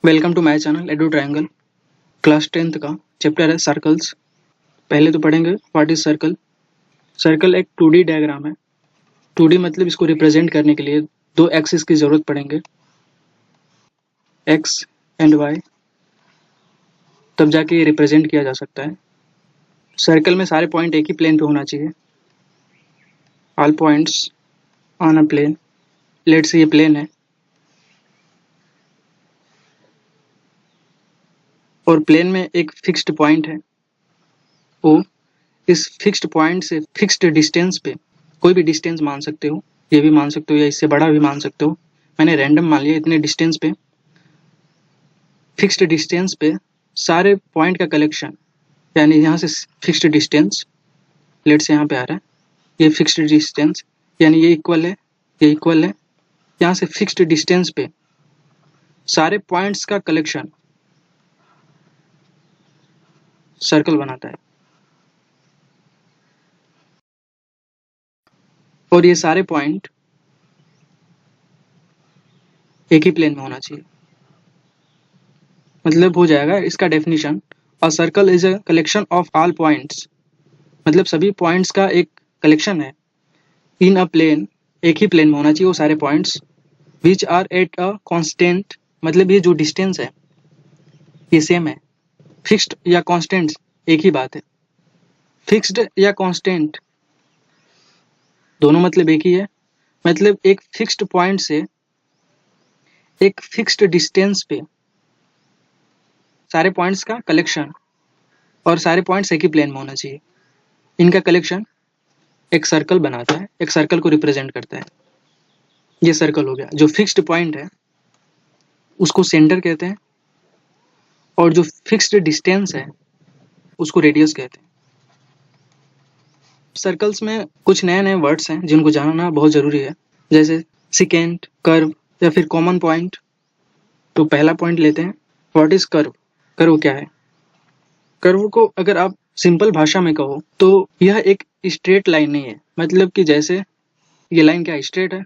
Welcome to my channel Edu Triangle. Class 10th का chapter है circles. पहले तो पढ़ेंगे व्हाट इज सर्कल। सर्कल एक 2D डायग्राम है। 2D मतलब इसको रिप्रेजेंट करने के लिए दो एक्सिस की जरूरत पड़ेंगे, एक्स एंड वाई, तब जाके ये रिप्रेजेंट किया जा सकता है। सर्कल में सारे पॉइंट एक ही प्लेन पे होना चाहिए। All points on a plane. Let's ये प्लेन है और प्लेन में एक फिक्स्ड पॉइंट है ओ। इस फिक्स्ड पॉइंट से फिक्स्ड डिस्टेंस पे कोई भी डिस्टेंस मान सकते हो, ये भी मान सकते हो या इससे बड़ा भी मान सकते हो। मैंने रैंडम मान लिया। इतने डिस्टेंस पे, फिक्स्ड डिस्टेंस पे सारे पॉइंट का कलेक्शन, यानी यहाँ से फिक्स्ड डिस्टेंस, लेट से यहाँ पे आ रहा है, ये फिक्स्ड डिस्टेंस यानी ये इक्वल है, ये इक्वल है। यहाँ से फिक्स्ड डिस्टेंस पे सारे पॉइंट्स का कलेक्शन सर्कल बनाता है और ये सारे पॉइंट एक ही प्लेन में होना चाहिए। मतलब हो जाएगा इसका definition, a circle is a collection of all points. मतलब सभी पॉइंट्स का एक कलेक्शन है इन अ प्लेन, एक ही प्लेन में होना चाहिए वो सारे points, which are at a constant. मतलब ये जो डिस्टेंस है ये सेम है। फिक्स्ड या कांस्टेंट एक ही बात है। फिक्स्ड या कांस्टेंट दोनों मतलब एक ही है। मतलब एक फिक्स्ड पॉइंट से एक फिक्स्ड डिस्टेंस पे सारे पॉइंट्स का कलेक्शन, और सारे पॉइंट्स एक ही प्लेन में होना चाहिए। इनका कलेक्शन एक सर्कल बनाता है, एक सर्कल को रिप्रेजेंट करता है। ये सर्कल हो गया। जो फिक्स्ड पॉइंट है उसको सेंटर कहते हैं और जो फिक्स्ड डिस्टेंस है उसको रेडियस कहते हैं। सर्कल्स में कुछ नए नए वर्ड्स हैं जिनको जानना बहुत जरूरी है, जैसे सिकेंट, कर्व या फिर कॉमन पॉइंट। तो पहला पॉइंट लेते हैं, व्हाट इज कर्व। कर्व क्या है? कर्व को अगर आप सिंपल भाषा में कहो तो यह एक स्ट्रेट लाइन नहीं है। मतलब कि जैसे ये लाइन क्या स्ट्रेट है,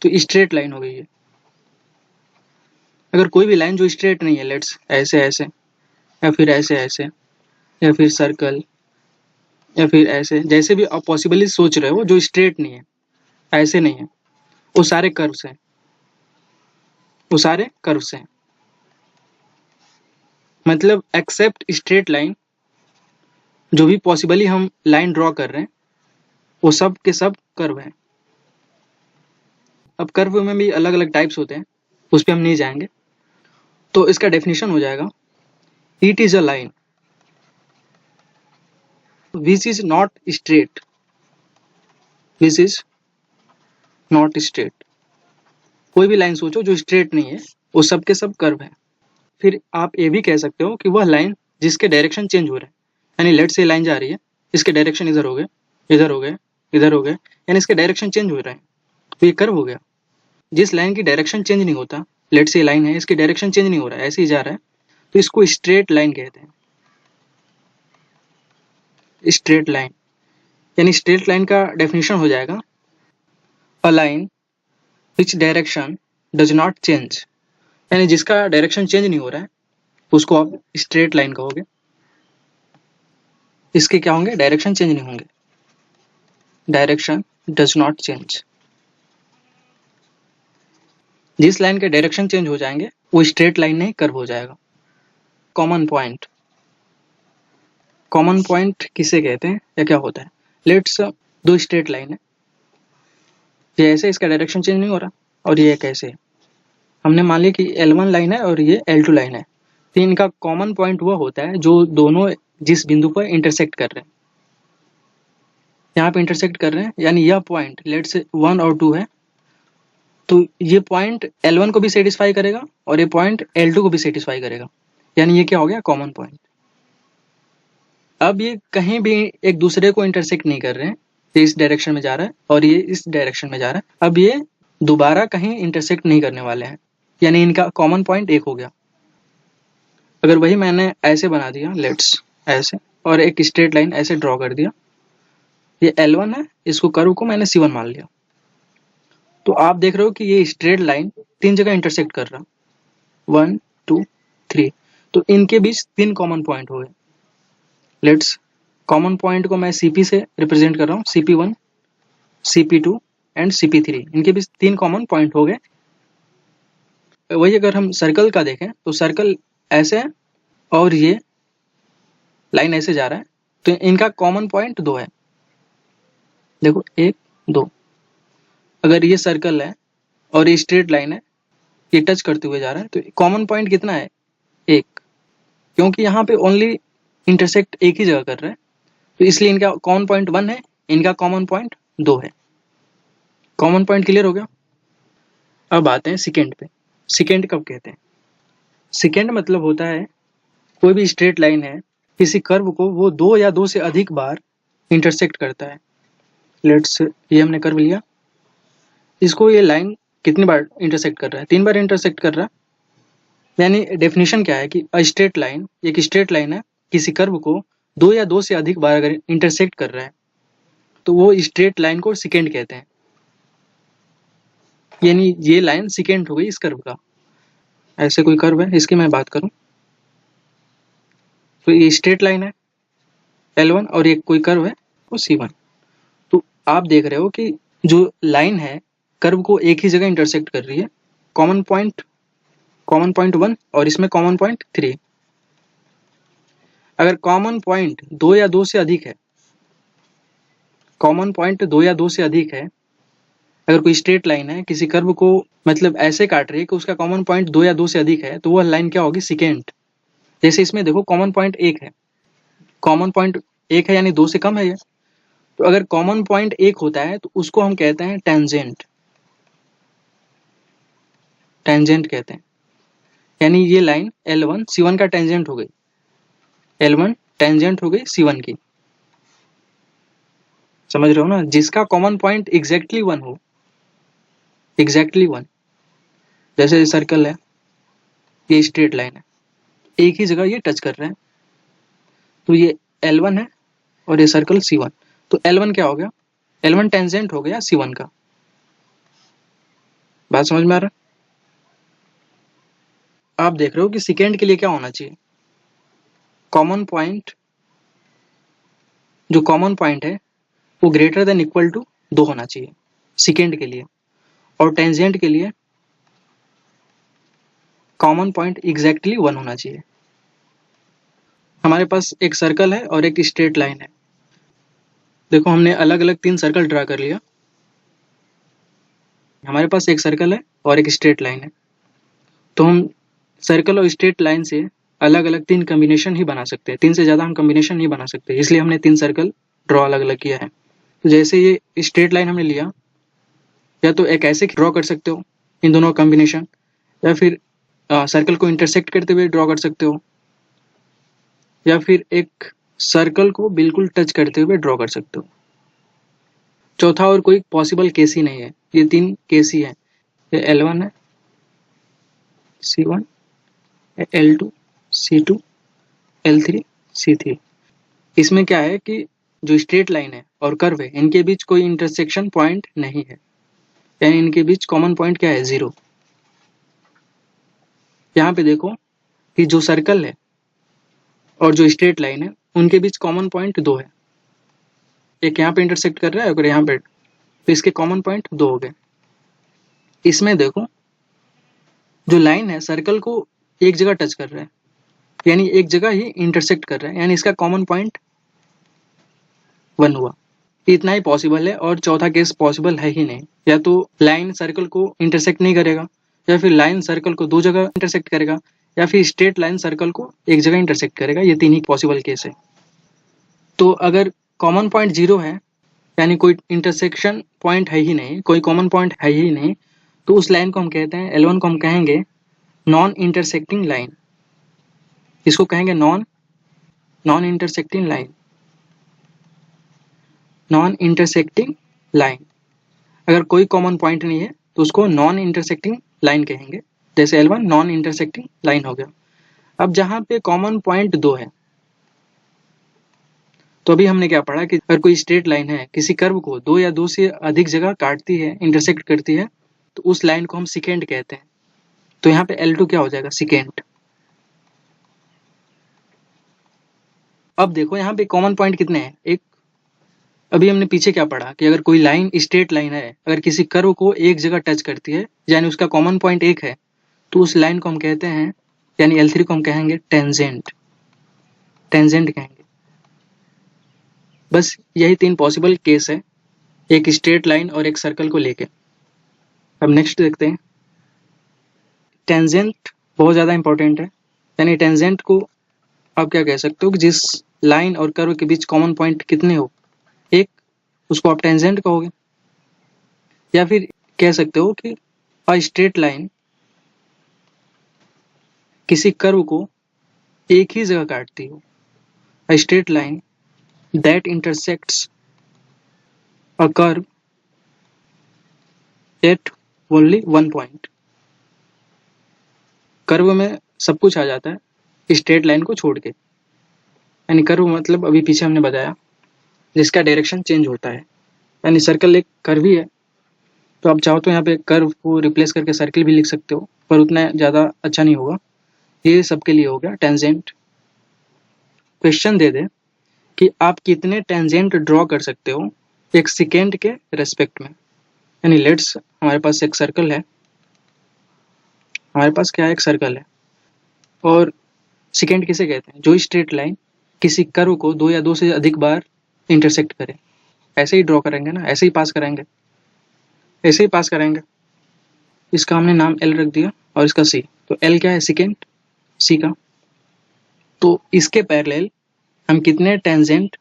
तो स्ट्रेट लाइन हो गई है। अगर कोई भी लाइन जो स्ट्रेट नहीं है, लेट्स ऐसे ऐसे या फिर ऐसे ऐसे या फिर सर्कल या फिर ऐसे, जैसे भी आप पॉसिबली सोच रहे हो जो स्ट्रेट नहीं है, ऐसे नहीं है, वो सारे कर्व्स हैं, वो सारे कर्व्स हैं। मतलब एक्सेप्ट स्ट्रेट लाइन, जो भी पॉसिबली हम लाइन ड्रॉ कर रहे हैं वो सब के सब कर्व हैं। अब कर्व में भी अलग अलग टाइप्स होते हैं, उस पर हम नहीं जाएंगे। तो इसका डेफिनेशन हो जाएगा, it is a line which is not straight, which is not straight. कोई भी लाइन सोचो जो स्ट्रेट नहीं है वो सब के सब कर्व है। फिर आप ये भी कह सकते हो कि वह लाइन जिसके डायरेक्शन चेंज हो रहे हैं, यानी लेट से लाइन जा रही है, इसके डायरेक्शन इधर हो गए, इधर हो गए, इधर हो गए, यानी इसके डायरेक्शन चेंज हो रहे हैं, तो ये कर्व हो गया। जिस लाइन की डायरेक्शन चेंज नहीं होता, लेट से लाइन है, इसकी डायरेक्शन चेंज नहीं हो रहा है, ऐसे ही जा रहा है, तो इसको स्ट्रेट लाइन कहते हैं। स्ट्रेट लाइन यानी स्ट्रेट लाइन का डेफिनेशन हो जाएगा, a line which direction does not change. यानी जिसका डायरेक्शन चेंज नहीं हो रहा है उसको आप स्ट्रेट लाइन कहोगे। इसके क्या होंगे? डायरेक्शन चेंज नहीं होंगे, डायरेक्शन डज नॉट चेंज। जिस लाइन के डायरेक्शन चेंज हो जाएंगे वो स्ट्रेट लाइन नहीं कर्व हो जाएगा। कॉमन पॉइंट, कॉमन पॉइंट किसे कहते हैं या क्या होता है? लेट्स दो स्ट्रेट लाइन है, ये ऐसे, इसका डायरेक्शन चेंज नहीं हो रहा, और ये कैसे है, हमने मान लिया कि L1 लाइन है और ये L2 लाइन है। तो इनका कॉमन पॉइंट वह होता है जो दोनों जिस बिंदु पर इंटरसेक्ट कर रहे हैं, यहाँ पे इंटरसेक्ट कर रहे हैं, यानी यह पॉइंट लेट से 1 और 2 है, तो ये पॉइंट L1 को भी सेटिस्फाई करेगा और ये पॉइंट L2 को भी सेटिस्फाई करेगा, यानी ये क्या हो गया? Common point. अब ये कहीं भी एक दूसरे को इंटरसेक्ट नहीं कर रहे हैं, ये इस डायरेक्शन में जा रहा है और ये इस डायरेक्शन में जा रहा है। अब ये दोबारा कहीं इंटरसेक्ट नहीं करने वाले हैं, यानी इनका कॉमन पॉइंट एक हो गया। अगर वही मैंने ऐसे बना दिया, लेट्स ऐसे, और एक स्ट्रेट लाइन ऐसे ड्रॉ कर दिया, ये L1 है, इसको कर्व को मैंने C1 मान लिया, तो आप देख रहे हो कि ये स्ट्रेट लाइन तीन जगह इंटरसेक्ट कर रहा, 1 2 3। तो इनके बीच 3 कॉमन पॉइंट हो गए। लेट्स कॉमन पॉइंट को मैं CP से रिप्रेजेंट कर रहा हूँ, CP1, CP2 एंड CP3। इनके बीच 3 कॉमन पॉइंट हो गए। वही अगर हम सर्कल का देखें तो सर्कल ऐसे है और ये लाइन ऐसे जा रहा है, तो इनका कॉमन पॉइंट 2 है। देखो 1 2। अगर ये सर्कल है और ये स्ट्रेट लाइन है, ये टच करते हुए जा रहा है, तो कॉमन पॉइंट कितना है? 1, क्योंकि यहाँ पे ओनली इंटरसेक्ट एक ही जगह कर रहा है, तो इसलिए इनका कॉमन पॉइंट 1 है, इनका कॉमन पॉइंट 2 है। कॉमन पॉइंट क्लियर हो गया। अब आते हैं सेकेंड पे। सेकेंड कब कहते हैं? सेकेंड मतलब होता है कोई भी स्ट्रेट लाइन है, किसी कर्व को वो 2 या 2 से अधिक बार इंटरसेक्ट करता है। लेट्स ये हमने कर्व लिया, इसको ये लाइन कितनी बार इंटरसेक्ट कर रहा है? 3 बार इंटरसेक्ट कर रहा है। यानी डेफिनेशन क्या है कि स्ट्रेट लाइन, एक स्ट्रेट लाइन है, किसी कर्व को 2 या 2 से अधिक बार अगर इंटरसेक्ट कर रहा है तो वो स्ट्रेट लाइन को सेकेंड कहते हैं। यानी ये लाइन सेकेंड हो गई इस कर्व का। ऐसे कोई कर्व है, इसकी मैं बात करूं तो ये स्ट्रेट लाइन है L1 और एक कोई कर्व है वो C1। तो आप देख रहे हो कि जो लाइन है कर्व को एक ही जगह इंटरसेक्ट कर रही है। कॉमन पॉइंट 1 और इसमें कॉमन पॉइंट 3। अगर कॉमन पॉइंट 2 या 2 से अधिक है, कॉमन पॉइंट 2 या 2 से अधिक है, अगर कोई स्ट्रेट लाइन है किसी कर्व को मतलब ऐसे काट रही है कि उसका कॉमन पॉइंट 2 या 2 से अधिक है, तो वह लाइन क्या होगी? सेकेंड। जैसे इसमें देखो कॉमन पॉइंट 1 है, कॉमन पॉइंट 1 है यानी 2 से कम है ये। तो अगर कॉमन पॉइंट 1 होता है तो उसको हम कहते हैं टेंजेंट। टेंजेंट कहते हैं। यानी ये लाइन L1 C1 का टेंजेंट हो गई। L1 टेंजेंट हो गई C1 की। समझ रहे हो ना? जिसका कॉमन पॉइंट एग्जैक्टली 1 हो, एग्जैक्टली 1। जैसे सर्कल है, ये स्ट्रेट लाइन है, एक ही जगह ये टच कर रहे हैं, तो ये L1 है और ये सर्कल C1। तो L1 क्या हो गया? L1 टेंजेंट हो गया C1 का। बात समझ में आ रहा है? आप देख रहे हो कि सेकेंड के लिए क्या होना चाहिए? कॉमन पॉइंट, जो कॉमन पॉइंट है वो ग्रेटर देन इक्वल टू 2 होना चाहिए सेकेंड के लिए। और टेंजेंट के लिए कॉमन पॉइंट एग्जैक्टली 1 होना चाहिए। हमारे पास एक सर्कल है और एक स्ट्रेट लाइन है। देखो हमने अलग अलग 3 सर्कल ड्रा कर लिया। हमारे पास एक सर्कल है और एक स्ट्रेट लाइन है, तो हम सर्कल और स्ट्रेट लाइन से अलग अलग 3 कॉम्बिनेशन ही बना सकते हैं। 3 से ज़्यादा हम कॉम्बिनेशन नहीं बना सकते, इसलिए हमने 3 सर्कल ड्रॉ अलग अलग किया है। तो जैसे ये स्ट्रेट लाइन हमने लिया, या तो एक ऐसे ड्रॉ कर सकते हो इन दोनों कॉम्बिनेशन, या फिर सर्कल को इंटरसेक्ट करते हुए ड्रॉ कर सकते हो, या फिर एक सर्कल को बिल्कुल टच करते हुए ड्रॉ कर सकते हो। चौथा और कोई पॉसिबल केस ही नहीं है। ये 3 केस ही है। ये L1 है, C1, L2, C2, L3, C3। इसमें क्या है कि जो स्ट्रेट लाइन है और कर्व है इनके बीच कोई इंटरसेक्शन पॉइंट नहीं है, यानी इनके बीच कॉमन पॉइंट क्या है? 0। यहाँ पे देखो कि जो सर्कल है और जो स्ट्रेट लाइन है उनके बीच कॉमन पॉइंट 2 है। एक यहाँ पे इंटरसेक्ट कर रहा है और यहाँ पे, तो इसके कॉमन पॉइंट 2 हो गए। इसमें देखो जो लाइन है सर्कल को एक जगह टच कर रहा है, यानी एक जगह ही इंटरसेक्ट कर रहा है, यानी इसका कॉमन पॉइंट 1 हुआ। इतना ही पॉसिबल है और चौथा केस पॉसिबल है ही नहीं। या तो लाइन सर्कल को इंटरसेक्ट नहीं करेगा, या फिर लाइन सर्कल को 2 जगह इंटरसेक्ट करेगा, या फिर स्ट्रेट लाइन सर्कल को एक जगह इंटरसेक्ट करेगा। ये 3 ही पॉसिबल केस है। तो अगर कॉमन पॉइंट 0 है, यानी कोई इंटरसेक्शन पॉइंट है ही नहीं, कोई कॉमन पॉइंट है ही नहीं, तो उस लाइन को हम कहते हैं, L1 को हम कहेंगे नॉन इंटरसेक्टिंग लाइन। इसको कहेंगे non intersecting line. Non intersecting line. अगर कोई कॉमन पॉइंट नहीं है तो उसको नॉन इंटरसेक्टिंग लाइन कहेंगे। जैसे L1 नॉन इंटरसेक्टिंग लाइन हो गया। अब जहाँ पे कॉमन पॉइंट 2 है, तो अभी हमने क्या पढ़ा कि अगर कोई स्ट्रेट लाइन है किसी कर्व को 2 या 2 से अधिक जगह काटती है, इंटरसेक्ट करती है, तो उस लाइन को हम सेकेंड कहते हैं। तो यहाँ पे L2 क्या हो जाएगा? सेकेंड। अब देखो यहाँ पे कॉमन पॉइंट कितने हैं, एक। अभी हमने पीछे क्या पढ़ा कि अगर कोई लाइन स्ट्रेट लाइन है, अगर किसी कर्व को एक जगह टच करती है यानी उसका कॉमन पॉइंट एक है, तो उस लाइन को हम कहते हैं, यानी L3 को हम कहेंगे टेंजेंट, टेंजेंट कहेंगे। बस यही 3 पॉसिबल केस है, एक स्ट्रेट लाइन और एक सर्कल को लेके। अब नेक्स्ट देखते हैं, टेंजेंट बहुत ज़्यादा इंपॉर्टेंट है। यानी टेंजेंट को आप क्या कह सकते हो कि जिस लाइन और कर्व के बीच कॉमन पॉइंट कितने हो, एक, उसको आप टेंजेंट कहोगे। या फिर कह सकते हो कि अ स्ट्रेट लाइन किसी कर्व को एक ही जगह काटती हो, a straight line that intersects a curve at only one point. Curve में सब कुछ आ जाता है स्ट्रेट लाइन को छोड़ के, यानी कर्व मतलब अभी पीछे हमने बताया जिसका डायरेक्शन चेंज होता है। यानी सर्कल एक कर्व ही है, तो आप चाहो तो यहाँ पे कर्व को रिप्लेस करके सर्कल भी लिख सकते हो, पर उतना ज़्यादा अच्छा नहीं होगा। ये सबके लिए हो गया टेंजेंट। क्वेश्चन दे दे कि आप कितने टेंजेंट ड्रॉ कर सकते हो एक सेकेंड के रेस्पेक्ट में। यानी लेट्स हमारे पास एक सर्कल है, हमारे पास क्या है, एक सर्कल है, और सेकेंड किसे कहते हैं, जो स्ट्रेट लाइन किसी कर्व को 2 या 2 से अधिक बार इंटरसेक्ट करे। ऐसे ही ड्रॉ करेंगे ना, ऐसे ही पास करेंगे, ऐसे ही पास करेंगे। इसका हमने नाम L रख दिया और इसका C, तो L क्या है, सेकेंड, C का। तो इसके पैरेलल हम कितने टेंजेंट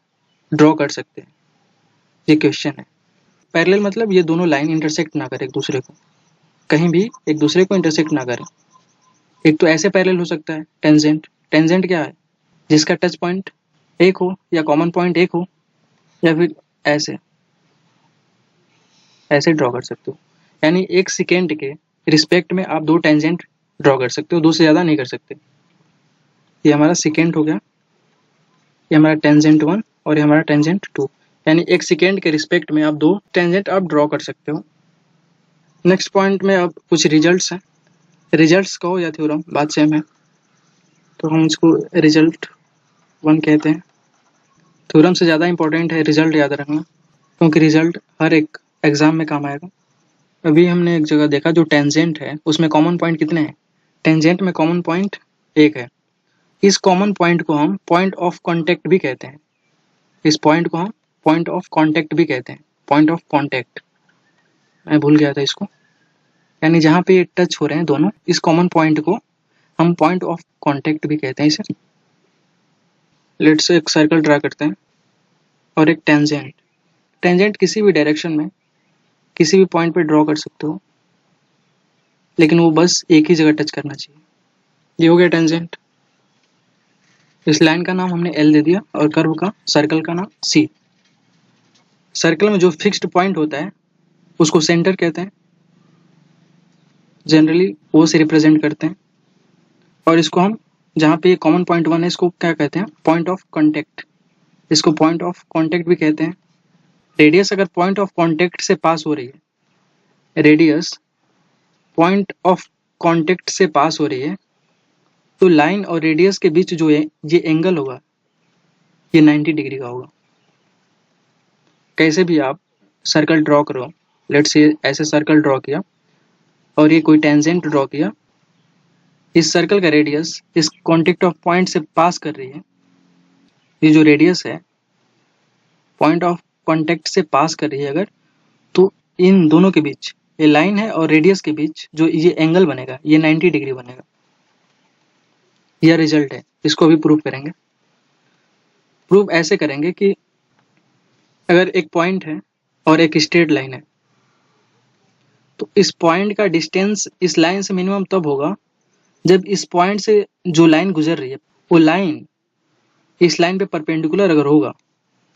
ड्रॉ कर सकते हैं, ये क्वेश्चन है। पैरेलल मतलब ये दोनों लाइन इंटरसेक्ट ना करें एक दूसरे को, कहीं भी एक दूसरे को इंटरसेक्ट ना करें। एक तो ऐसे पैरेलल हो सकता है टेंजेंट, टेंजेंट क्या है, जिसका टच पॉइंट एक हो या कॉमन पॉइंट एक हो, या फिर ऐसे ऐसे ड्रॉ कर सकते हो। यानी एक सेकेंड के रिस्पेक्ट में आप 2 टेंजेंट ड्रॉ कर सकते हो, 2 से ज़्यादा नहीं कर सकते। ये हमारा सेकेंड हो गया, ये हमारा टेंजेंट 1 और ये हमारा टेंजेंट 2। यानी एक सेकेंड के रिस्पेक्ट में आप 2 टेंजेंट आप ड्रॉ कर सकते हो। नेक्स्ट पॉइंट में अब कुछ रिजल्ट्स हैं, रिजल्ट्स कहो या थ्योरम, बात सेम है, तो हम इसको रिजल्ट 1 कहते हैं। थ्योरम से ज़्यादा इंपॉर्टेंट है रिजल्ट याद रखना, क्योंकि रिजल्ट हर एक एग्जाम में काम आएगा। अभी हमने एक जगह देखा जो टेंजेंट है उसमें कॉमन पॉइंट कितने हैं, टेंजेंट में कॉमन पॉइंट एक है। इस कॉमन पॉइंट को हम पॉइंट ऑफ कांटेक्ट भी कहते हैं, इस पॉइंट को हम पॉइंट ऑफ कांटेक्ट भी कहते हैं, पॉइंट ऑफ कांटेक्ट, मैं भूल गया था इसको। यानी जहाँ पे ये टच हो रहे हैं दोनों, इस कॉमन पॉइंट को हम पॉइंट ऑफ कांटेक्ट भी कहते हैं इसे। लेट्स एक सर्कल ड्रा करते हैं और एक टेंजेंट, टेंजेंट किसी भी डायरेक्शन में किसी भी पॉइंट पे ड्रॉ कर सकते हो, लेकिन वो बस एक ही जगह टच करना चाहिए। ये हो गया टेंजेंट। इस लाइन का नाम हमने L दे दिया और कर्व का, सर्कल का नाम C। सर्कल में जो फिक्स्ड पॉइंट होता है उसको सेंटर कहते हैं, जनरली O से रिप्रेजेंट करते हैं। और इसको हम, जहाँ पे कॉमन पॉइंट 1 है, इसको क्या कहते हैं, पॉइंट ऑफ कांटेक्ट, इसको पॉइंट ऑफ कांटेक्ट भी कहते हैं। रेडियस अगर पॉइंट ऑफ कांटेक्ट से पास हो रही है, रेडियस पॉइंट ऑफ कांटेक्ट से पास हो रही है, तो लाइन और रेडियस के बीच जो है ये एंगल होगा, ये 90 डिग्री का होगा। कैसे भी आप सर्कल ड्रॉ करो, लेट्स से ऐसे सर्कल ड्रॉ किया और ये कोई टेंजेंट ड्रॉ किया, इस सर्कल का रेडियस इस कांटेक्ट ऑफ पॉइंट से पास कर रही है, ये जो रेडियस है पॉइंट ऑफ कांटेक्ट से पास कर रही है अगर, तो इन दोनों के बीच, ये लाइन है और रेडियस के बीच जो ये एंगल बनेगा ये 90 डिग्री बनेगा। यह रिजल्ट है, इसको भी प्रूव करेंगे। प्रूव ऐसे करेंगे कि अगर एक पॉइंट है और एक स्ट्रेट लाइन है, तो इस पॉइंट का डिस्टेंस इस लाइन से मिनिमम तब होगा जब इस पॉइंट से जो लाइन गुजर रही है वो लाइन इस लाइन पे परपेंडिकुलर अगर होगा,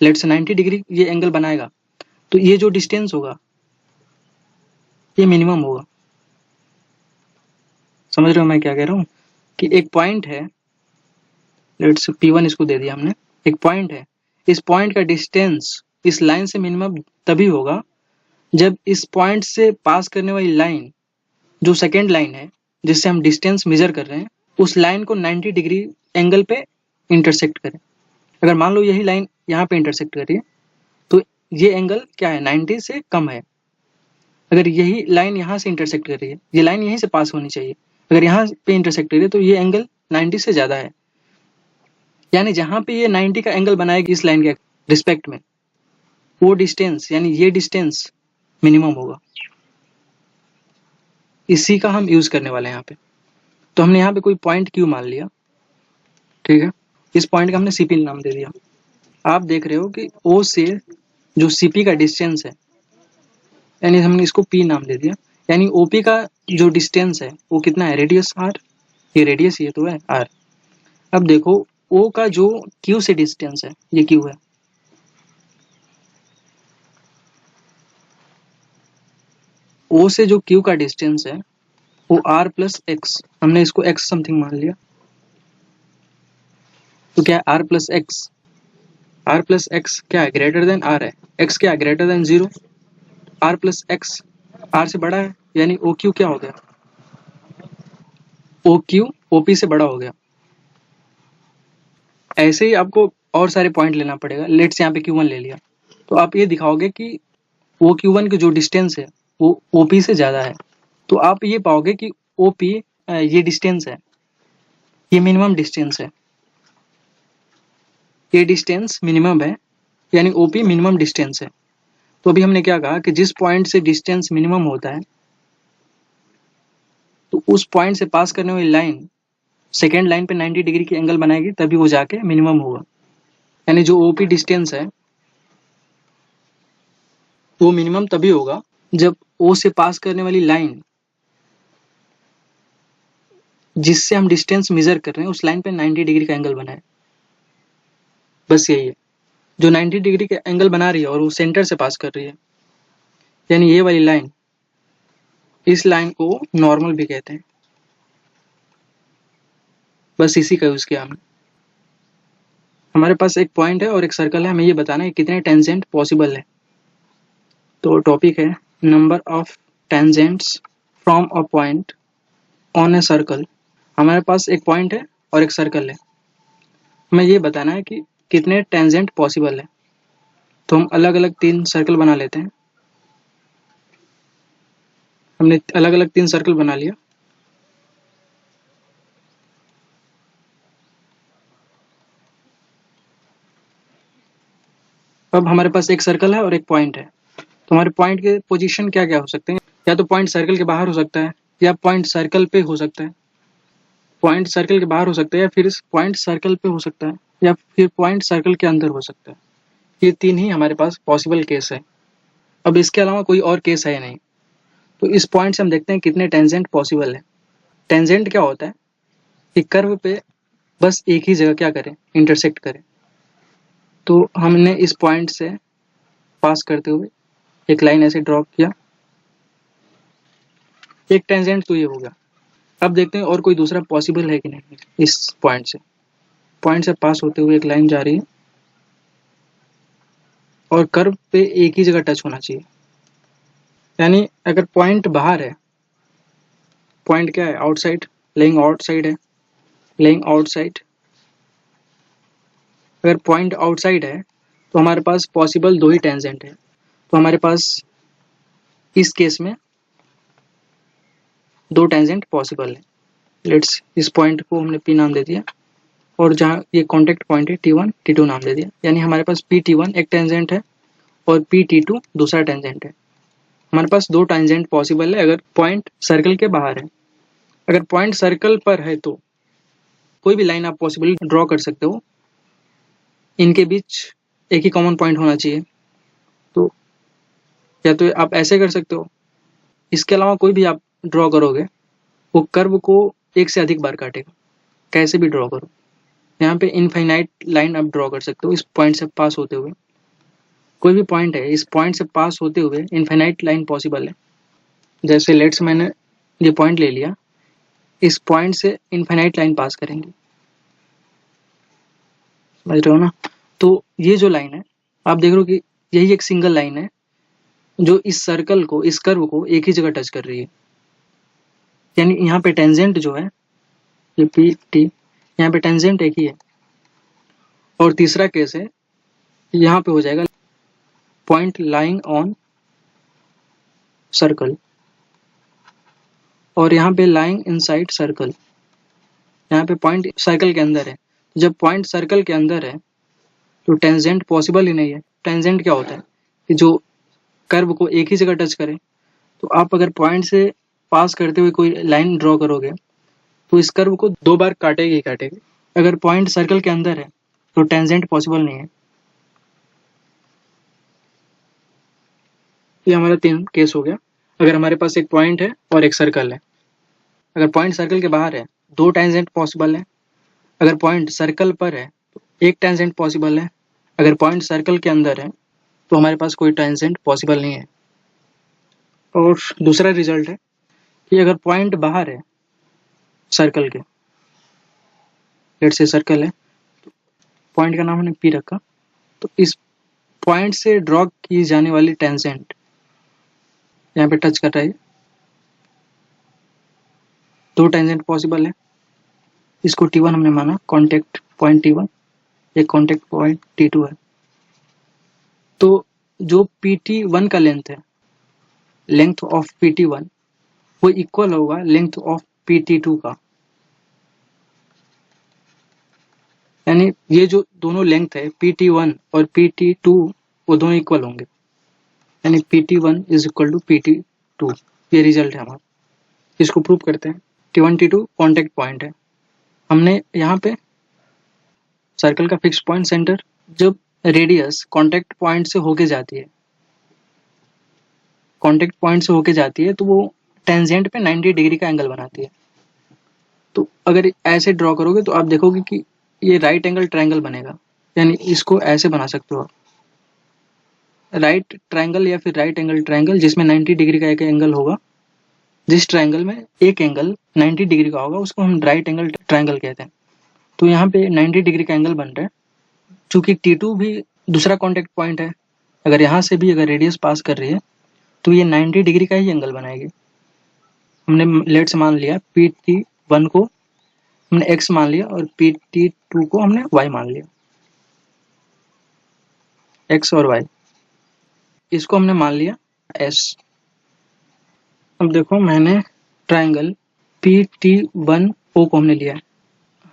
लेट्स से 90 डिग्री ये एंगल बनाएगा, तो ये जो डिस्टेंस होगा ये मिनिमम होगा। समझ रहे हो मैं क्या कह रहा हूँ, कि एक पॉइंट है, लेट्स P1 इसको दे दिया हमने, एक पॉइंट है, इस पॉइंट का डिस्टेंस इस लाइन से मिनिमम तभी होगा जब इस पॉइंट से पास करने वाली लाइन, जो सेकेंड लाइन है जिससे हम डिस्टेंस मेजर कर रहे हैं, उस लाइन को 90 डिग्री एंगल पे इंटरसेक्ट करें। अगर मान लो यही लाइन यहाँ पे इंटरसेक्ट कर रही है तो ये एंगल क्या है, 90 से कम है। अगर यही लाइन यहाँ से इंटरसेक्ट कर रही है, ये लाइन यहीं से पास होनी चाहिए, अगर यहाँ पे इंटरसेक्ट कर रही है तो ये एंगल 90 से ज़्यादा है। यानी जहाँ पे ये 90 का एंगल बनाएगी इस लाइन के रिस्पेक्ट में, वो डिस्टेंस यानी ये डिस्टेंस मिनिमम होगा। इसी का हम यूज़ करने वाले हैं यहाँ पे। तो हमने यहाँ पे कोई पॉइंट क्यू मान लिया, ठीक है। इस पॉइंट का हमने सीपी नाम दे दिया। आप देख रहे हो कि ओ से जो सीपी का डिस्टेंस है, यानी हमने इसको पी नाम दे दिया, यानी ओपी का जो डिस्टेंस है वो कितना है, रेडियस आर। ये रेडियस ये तो है आर। अब देखो ओ का जो क्यू से डिस्टेंस है, ये क्यू है, ओ से जो क्यू का डिस्टेंस है वो आर प्लस एक्स, हमने इसको एक्स समथिंग मान लिया। तो क्या है R plus X, R plus X क्या है, ग्रेटर देन आर है, एक्स क्या है, greater than 0। R plus X R से बड़ा है, यानी ओ क्यू क्या हो गया, ओ क्यू ओपी से बड़ा हो गया। ऐसे ही आपको और सारे पॉइंट लेना पड़ेगा। लेट्स यहाँ पे Q1 ले लिया, तो आप ये दिखाओगे कि वो Q1 की जो डिस्टेंस है वो OP से ज़्यादा है। तो आप ये पाओगे कि OP ये डिस्टेंस है, ये मिनिमम डिस्टेंस है, ये डिस्टेंस मिनिमम है, यानी OP मिनिमम डिस्टेंस है। तो अभी हमने क्या कहा कि जिस पॉइंट से डिस्टेंस मिनिमम होता है तो उस पॉइंट से पास करने वाली लाइन सेकेंड लाइन पे 90 डिग्री की एंगल बनाएगी, तभी वो जाके मिनिमम होगा। यानी जो OP डिस्टेंस है वो मिनिमम तभी होगा जब O से पास करने वाली लाइन जिससे हम डिस्टेंस मेजर कर रहे हैं उस लाइन पे 90 डिग्री का एंगल बनाए। बस यही है, जो 90 डिग्री का एंगल बना रही है और वो सेंटर से पास कर रही है, यानी ये वाली लाइन, इस लाइन को नॉर्मल भी कहते हैं। बस इसी का यूज किया हमने। हमारे पास एक पॉइंट है और एक सर्कल है, हमें ये बताना है कितने टेंजेंट पॉसिबल है। तो टॉपिक है number of tangents from a point on a circle. हमारे पास एक पॉइंट है और एक सर्कल है, हमें ये बताना है कि कितने टेंजेंट पॉसिबल है। तो हम अलग अलग 3 सर्कल बना लेते हैं। हमने अलग अलग 3 सर्कल बना लिया। अब हमारे पास एक सर्कल है और एक पॉइंट है। तो हमारे पॉइंट के पोजीशन क्या क्या हो सकते हैं, या तो पॉइंट सर्कल के बाहर हो सकता है, या पॉइंट सर्कल पे हो सकता है, पॉइंट सर्कल के बाहर हो सकता है, या फिर पॉइंट सर्कल पे हो सकता है, या फिर पॉइंट सर्कल के अंदर हो सकता है। ये 3 ही हमारे पास पॉसिबल केस है। अब इसके अलावा कोई और केस है नहीं। तो इस पॉइंट से हम देखते हैं कितने टेंजेंट पॉसिबल है। टेंजेंट क्या होता है कि कर्व पे बस एक ही जगह क्या करें, इंटरसेक्ट करें। तो हमने इस पॉइंट से पास करते हुए एक लाइन ऐसे ड्रॉ किया, एक टेंजेंट तो ये हो गया। अब देखते हैं और कोई दूसरा पॉसिबल है कि नहीं। इस पॉइंट से पास होते हुए एक लाइन जा रही है और कर्व पे एक ही जगह टच होना चाहिए। यानी अगर पॉइंट बाहर है, पॉइंट क्या है, आउटसाइड, लेइंग आउटसाइड है, लेइंग आउटसाइड। अगर पॉइंट आउटसाइड है तो हमारे पास पॉसिबल 2 ही टेंजेंट है। तो हमारे पास इस केस में 2 टेंजेंट पॉसिबल है। लेट्स इस पॉइंट को हमने P नाम दे दिया और जहाँ ये कॉन्टेक्ट पॉइंट है T1 T2 नाम दे दिया। यानी हमारे पास PT1 एक टेंजेंट है और PT2 दूसरा टेंजेंट है। हमारे पास 2 टेंजेंट पॉसिबल है अगर पॉइंट सर्कल के बाहर है। अगर पॉइंट सर्कल पर है तो कोई भी लाइन आप पॉसिबली ड्रॉ कर सकते हो, इनके बीच एक ही कॉमन पॉइंट होना चाहिए। तो या तो आप ऐसे कर सकते हो, इसके अलावा कोई भी आप ड्रॉ करोगे वो कर्व को एक से अधिक बार काटेगा, कैसे भी ड्रॉ करो। यहाँ पे इनफाइनाइट लाइन आप ड्रॉ कर सकते हो इस पॉइंट से पास होते हुए। कोई भी पॉइंट है, इस पॉइंट से पास होते हुए इनफाइनाइट लाइन पॉसिबल है। जैसे लेट्स मैंने ये पॉइंट ले लिया, इस पॉइंट से इनफाइनाइट लाइन पास करेंगे, समझ रहे हो ना। तो ये जो लाइन है आप देख रहे हो कि यही एक सिंगल लाइन है जो इस सर्कल को, इस कर्व को एक ही जगह टच कर रही है। यानी यहाँ पे टेंजेंट जो है ये पी टी, यहाँ पे टेंजेंट एक ही है और तीसरा केस है, यहाँ पे हो जाएगा पॉइंट लाइंग ऑन सर्कल, और यहाँ पे लाइंग इनसाइड सर्कल। यहाँ पे पॉइंट सर्कल के अंदर है। जब पॉइंट सर्कल के अंदर है तो टेंजेंट पॉसिबल ही नहीं है। टेंजेंट क्या होता है कि जो कर्व को एक ही जगह टच करे। तो आप अगर पॉइंट से पास करते हुए कोई लाइन ड्रॉ करोगे तो इस कर्व को 2 बार काटेगी ही काटेगी। अगर पॉइंट सर्कल के अंदर है तो टेंजेंट पॉसिबल नहीं है। ये हमारा 3 केस हो गया। अगर हमारे पास एक पॉइंट है और एक सर्कल है, अगर पॉइंट सर्कल के बाहर है 2 टेंजेंट पॉसिबल है। अगर पॉइंट सर्कल पर है तो 1 टेंजेंट पॉसिबल है। अगर पॉइंट सर्कल के अंदर है तो हमारे पास कोई टेंजेंट पॉसिबल नहीं है। और दूसरा रिजल्ट है कि अगर पॉइंट बाहर है सर्कल के, लेट्स से सर्कल है, तो पॉइंट का नाम हमने पी रखा, तो इस पॉइंट से ड्रॉ की जाने वाली टेंजेंट यहाँ पे टच कर रहा है, 2 टेंजेंट पॉसिबल है। इसको T1 हमने माना, कॉन्टेक्ट पॉइंट T1, एक कॉन्टेक्ट पॉइंट T2 है। तो जो PT1 का लेंथ है, लेंथ ऑफ PT1 वो इक्वल होगा लेंथ ऑफ PT2 का। यानी ये जो दोनों लेंथ है PT1 और PT2 वो दोनों इक्वल होंगे, यानी PT1 is equal to PT2। ये रिजल्ट है हमारा। इसको प्रूव करते हैं। T1 T2 कॉन्टेक्ट पॉइंट है। हमने यहाँ पे सर्कल का फिक्स पॉइंट सेंटर, जब रेडियस कॉन्टेक्ट पॉइंट से होके जाती है, कॉन्टेक्ट पॉइंट से होके जाती है तो वो टेंजेंट पे 90 डिग्री का एंगल बनाती है। तो अगर ऐसे ड्रॉ करोगे तो आप देखोगे कि ये राइट एंगल ट्रायंगल बनेगा। यानी इसको ऐसे बना सकते हो आप, राइट ट्रायंगल या फिर राइट एंगल ट्रायंगल, जिसमें 90 डिग्री का एक एंगल होगा। जिस ट्रायंगल में एक एंगल 90 डिग्री का होगा उसको हम राइट एंगल ट्रायंगल कहते हैं। तो यहाँ पे 90 डिग्री का एंगल बन रहा है। चूंकि T2 भी दूसरा कॉन्टेक्ट पॉइंट है, अगर यहाँ से भी अगर रेडियस पास कर रही है तो ये 90 डिग्री का ही एंगल बनाएगी। हमने लेट्स मान लिया PT1 को हमने x मान लिया और PT2 को हमने y मान लिया, x और y, इसको हमने मान लिया s। अब देखो मैंने ट्रायंगल PT1O को हमने लिया है।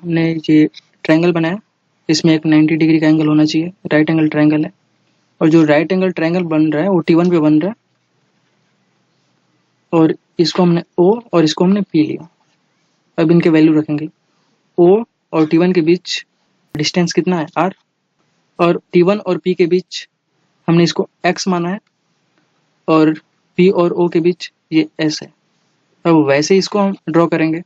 हमने ये ट्रायंगल बनाया, इसमें एक 90 डिग्री का एंगल होना चाहिए, राइट एंगल ट्रायंगल है। और जो राइट एंगल ट्रायंगल बन रहा है वो T1 पे बन रहा है, और इसको हमने O और इसको हमने P लिया। अब इनके वैल्यू रखेंगे। O और T1 के बीच डिस्टेंस कितना है, R, और T1 और P के बीच हमने इसको x माना है, और P और O के बीच ये s है। अब वैसे इसको हम ड्रॉ करेंगे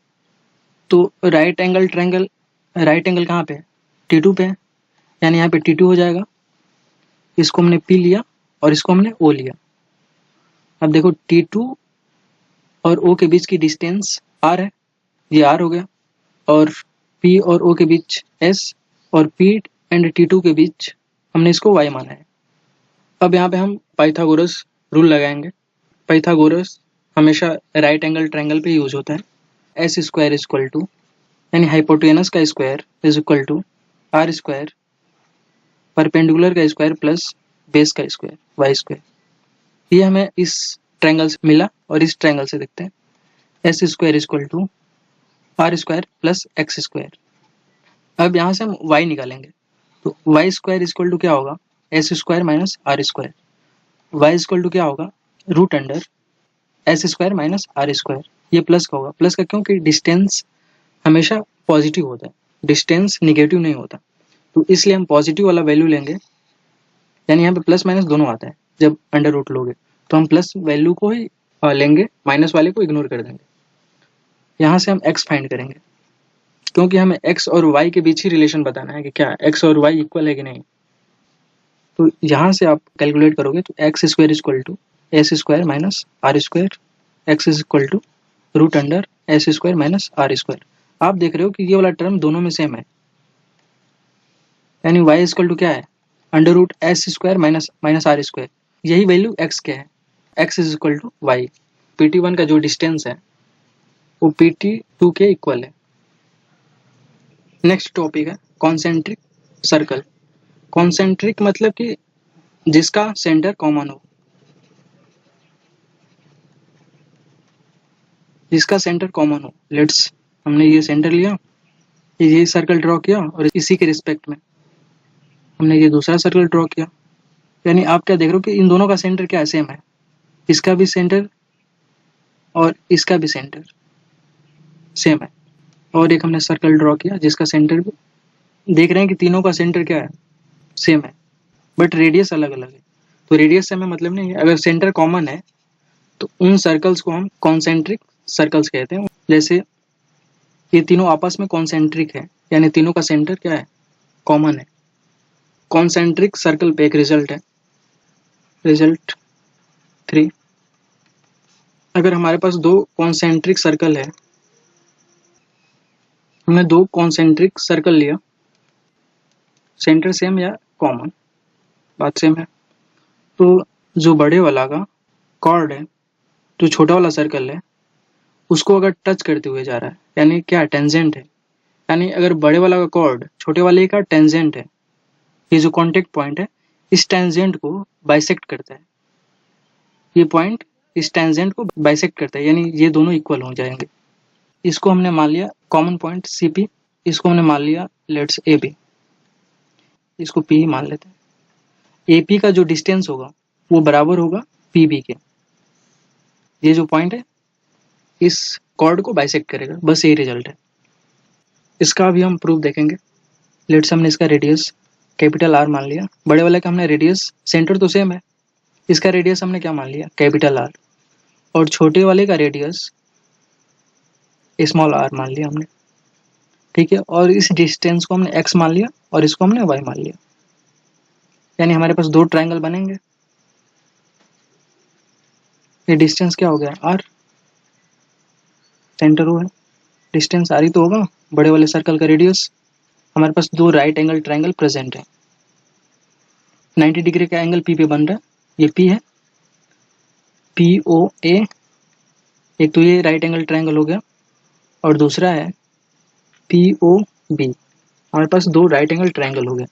तो right angle triangle, right angle कहाँ पे है, T2 पे है, यानी यहाँ पे T2 हो जाएगा। इसको हमने P लिया और इसको हमने O लिया। अब देखो T2 और O के बीच की डिस्टेंस R है, ये R हो गया, और P और O के बीच S, और P एंड T2 के बीच हमने इसको Y माना है। अब यहाँ पे हम पाइथागोरस रूल लगाएंगे। पाइथागोरस हमेशा राइट एंगल ट्रायंगल पे यूज होता है। S square is equal to, यानी हाइपोटेनस का square is equal to R square, perpendicular का स्क्वायर प्लस बेस का स्क्वायर, वाई स्क्वायर। ये हमें इस ट्रायंगल से मिला और इस ट्रायंगल से देखते हैं। S square is equal to R square plus X square. अब यहाँ से हम वाई निकालेंगे, तो Y square is equal to क्या होगा, S square minus R square. Y is equal to क्या होगा, root under S square minus R square. ये प्लस का होगा, प्लस का क्योंकि डिस्टेंस हमेशा पॉजिटिव होता है, डिस्टेंस निगेटिव नहीं होता, तो इसलिए हम पॉजिटिव वाला वैल्यू लेंगे। यानी यहाँ पे प्लस माइनस दोनों आता है, जब अंडर रूट लोगे तो हम प्लस वैल्यू को ही लेंगे, माइनस वाले को इग्नोर कर देंगे। यहाँ से हम x फाइंड करेंगे, क्योंकि हमें x और y के बीच ही रिलेशन बताना है कि क्या x और y इक्वल है कि नहीं। तो यहाँ से आप कैलकुलेट करोगे तो X square is equal to S square minus R square, X is equal to root under S square minus R square. आप देख रहे हो कि ये वाला टर्म दोनों में सेम है, यानी y इज इक्वल टू क्या है, under root S square minus minus R square. यही वैल्यू x के है, x is equal to Y. PT1 का जो डिस्टेंस है वो PT2 के इक्वल है। नेक्स्ट टॉपिक है कॉन्सेंट्रिक सर्कल। कॉन्सेंट्रिक मतलब कि जिसका सेंटर कॉमन हो, जिसका सेंटर कॉमन हो। लेट्स, हमने ये सेंटर लिया, ये सर्कल ड्रॉ किया और इसी के रिस्पेक्ट में हमने ये दूसरा सर्कल ड्रॉ किया। यानी आप क्या देख रहे हो कि इन दोनों का सेंटर क्या है, सेम है। इसका भी सेंटर और इसका भी सेंटर सेम है। और एक हमने सर्कल ड्रॉ किया जिसका सेंटर भी, देख रहे हैं कि तीनों का सेंटर क्या है, सेम है, बट रेडियस अलग अलग है। तो रेडियस से हमें मतलब नहीं है। अगर सेंटर कॉमन है तो उन सर्कल्स को हम कॉन्सेंट्रिक सर्कल्स कहते हैं। जैसे ये तीनों आपस में कॉन्सेंट्रिक है, यानी तीनों का सेंटर क्या है, कॉमन है। कॉन्सेंट्रिक सर्कल पे एक रिजल्ट है, रिजल्ट 3। अगर हमारे पास दो कॉन्सेंट्रिक सर्कल है, हमने दो कॉन्सेंट्रिक सर्कल लिया, सेंटर सेम या कॉमन, बात सेम है, तो जो बड़े वाला का कॉर्ड है, जो छोटा वाला सर्कल है, उसको अगर टच करते हुए जा रहा है, यानी क्या, टेंजेंट है। यानी अगर बड़े वाला का कॉर्ड छोटे वाले का टेंजेंट है, ये जो कॉन्टेक्ट पॉइंट है इस टेंजेंट को बाइसेक्ट करता है। ये पॉइंट इस टेंजेंट को बाइसेक्ट करता है, यानी ये दोनों इक्वल हो जाएंगे। इसको हमने मान लिया कॉमन पॉइंट CP, इसको हमने मान लिया लेट्स AB, इसको P मान लेते हैं। AP का जो डिस्टेंस होगा वो बराबर होगा PB के। ये जो पॉइंट है इस कॉर्ड को बाइसेक्ट करेगा, बस यही रिजल्ट है। इसका अभी हम प्रूफ देखेंगे। लेट्स, हमने इसका रेडियस कैपिटल R मान लिया, बड़े वाले का हमने रेडियस, सेंटर तो सेम है, इसका रेडियस हमने क्या मान लिया, कैपिटल R, और छोटे वाले का रेडियस स्मॉल r मान लिया हमने, ठीक है। और इस डिस्टेंस को हमने x मान लिया और इसको हमने y मान लिया, यानी हमारे पास दो ट्रायंगल बनेंगे। ये डिस्टेंस क्या हो गया, r, सेंटर वो है, डिस्टेंस r ही तो होगा, बड़े वाले सर्कल का रेडियस। हमारे पास दो राइट एंगल ट्रायंगल प्रेजेंट है, 90 डिग्री का एंगल P पे बन रहा है, ये P है, POA। एक तो ये राइट एंगल ट्रायंगल हो गया और दूसरा है POB। हमारे पास दो राइट एंगल ट्रायंगल हो गए।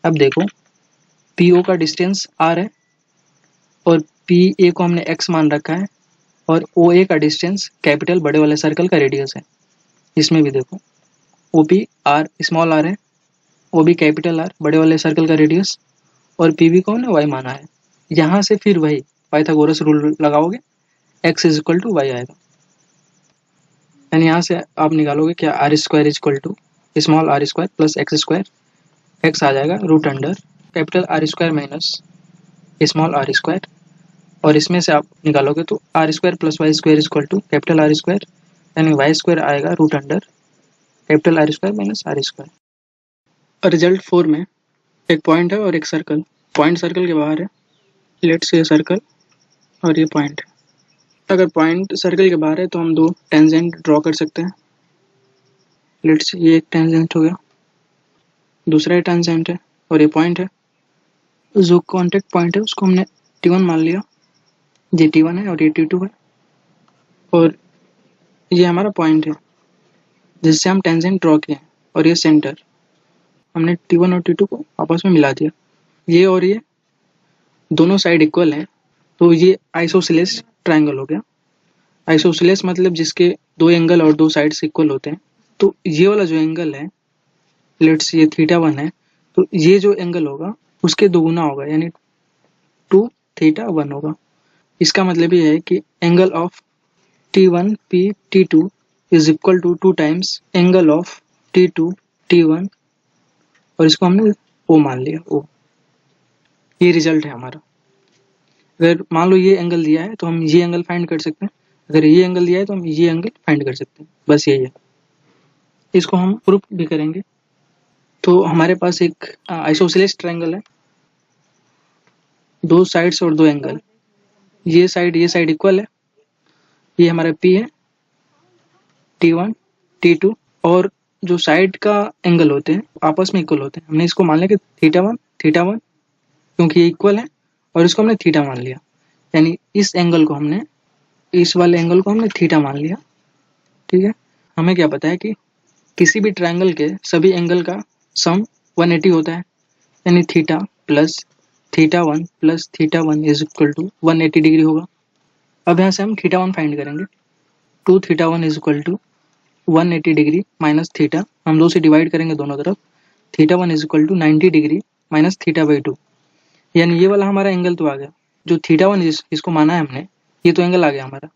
अब देखो, PO का डिस्टेंस R है और PA को हमने x मान रखा है, और OA का डिस्टेंस कैपिटल बड़े वाले सर्कल का रेडियस है। इसमें भी देखो, OP R स्मॉल r है, OB कैपिटल R बड़े वाले सर्कल का रेडियस, और PB को हमने y माना है। यहाँ से फिर वही पाइथागोरस रूल लगाओगे, x is equal to Y आएगा। यानी यहाँ से आप निकालोगे क्या, R square is equal to small r square plus X square, X आ जाएगा root under capital R square minus small r square, और इसमें से आप निकालोगे तो r square plus Y square is equal to capital R square, यानी Y square आएगा root under capital R square minus r square. Result 4 में एक पॉइंट है और एक सर्कल, पॉइंट सर्कल के बाहर है, लेट्स ये सर्कल और ये पॉइंट है। अगर पॉइंट सर्कल के बाहर है तो हम दो टेंजेंट ड्रॉ कर सकते हैं। लेट्स, ये एक टेंजेंट हो गया, दूसरा ये टेंजेंट है और ये पॉइंट है। जो कॉन्टेक्ट पॉइंट है उसको हमने T1 मान लिया, ये T1 है और ये T2 है, और ये हमारा पॉइंट है जिससे हम टेंजेंट ड्रॉ किए, और ये सेंटर हमने T1 और T2 को आपस में मिला दिया। ये और ये दोनों साइड इक्वल है, तो ये आइसोसेलेस ट्रायंगल हो गया। आइसोसेलेस मतलब जिसके दो एंगल और दो साइड्स इक्वल होते हैं। तो ये वाला जो एंगल है, लेट्स ये θ1 है, तो ये जो एंगल होगा उसके दोगुना होगा, यानी 2θ1 होगा। इसका मतलब ये है कि angle of T1 P T2 is equal to 2 times angle of T2 T1, और इसको हमने O मान लिया, O। ये रिजल्ट है हमारा। अगर मान लो ये एंगल दिया है तो हम ये एंगल फाइंड कर सकते हैं, अगर ये एंगल दिया है तो हम ये एंगल फाइंड कर सकते हैं, बस यही है। इसको हम प्रूफ भी करेंगे। तो हमारे पास एक आइसोसेलेस ट्रायंगल है, दो साइड्स और दो एंगल, ये साइड इक्वल है, ये हमारा P है, T1 T2, और जो साइड का एंगल होते हैं आपस में इक्वल होते हैं। हमने इसको मान लिया कि θ1 क्योंकि ये इक्वल है, और इसको हमने थीटा मान लिया, यानी इस एंगल को हमने, इस वाले एंगल को हमने थीटा मान लिया, ठीक है। हमें क्या पता है कि किसी भी ट्रायंगल के सभी एंगल का सम 180 होता है, यानी theta plus theta one plus theta one is equal to 180 degree होगा। अब यहाँ से हम थीटा वन फाइंड करेंगे। 2 theta one is equal to 180 degree minus theta, हम 2 से डिवाइड करेंगे दोनों तरफ, theta one is equal to 90 degree minus theta by 2, यानी ये वाला हमारा एंगल तो आ गया। जो थीटा वन इसको माना है हमने, ये तो एंगल आ गया हमारा।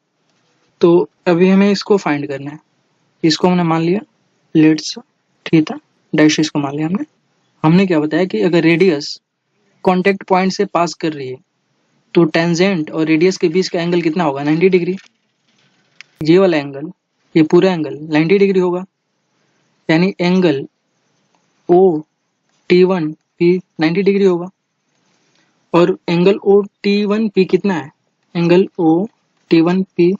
तो अभी हमें इसको फाइंड करना है। इसको हमने मान लिया लेट्स थीटा डैश, इसको मान लिया हमने। हमने क्या बताया कि अगर रेडियस कॉन्टेक्ट पॉइंट से पास कर रही है तो टेंजेंट और रेडियस के बीच का एंगल कितना होगा, 90 डिग्री। ये वाला एंगल, ये पूरा एंगल 90 डिग्री होगा, यानी angle O T one P 90 degree होगा। और angle O T one P कितना है, angle O T one P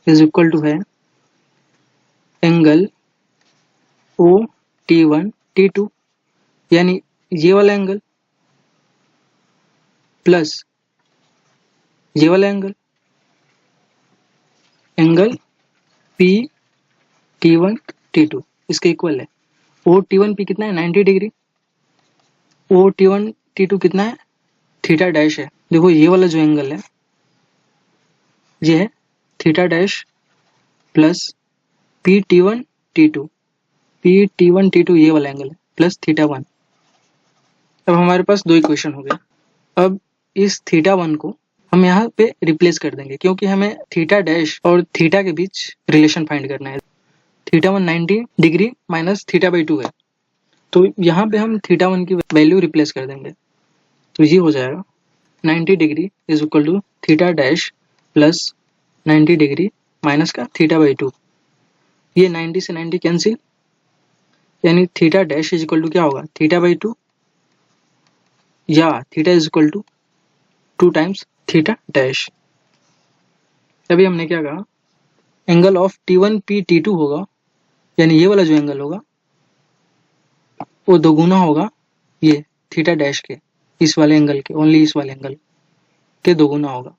is equal to है angle O T one T two, यानी ये वाला एंगल प्लस ये वाला angle, angle P T one T two इसके इक्वल है। ओ टी वन पी कितना है, 90 degree. O T one T two कितना है, थीटा डैश है। देखो ये वाला जो एंगल है ये है theta dash plus P T one T two, P T one T two ये वाला एंगल है प्लस थीटा वन। अब हमारे पास दो इक्वेशन हो गए। अब इस थीटा वन को हम यहाँ पे रिप्लेस कर देंगे, क्योंकि हमें थीटा डैश और थीटा के बीच रिलेशन फाइंड करना है। Theta one 90 degree minus theta by 2 है, तो यहाँ पे हम थीटा वन की वैल्यू रिप्लेस कर देंगे। तो ये हो जाएगा 90 degree is equal to theta dash plus 90 degree minus का थीटा बाई 2। ये 90 से 90 कैंसिल, यानी theta dash is equal to क्या होगा, थीटा बाई 2, या theta is equal to 2 times theta dash. अभी हमने क्या कहा, angle of T1 P T2 होगा, यानी ये वाला जो एंगल होगा वो दोगुना होगा ये थीटा डैश के, इस वाले एंगल के, ओनली इस वाले एंगल के दोगुना होगा।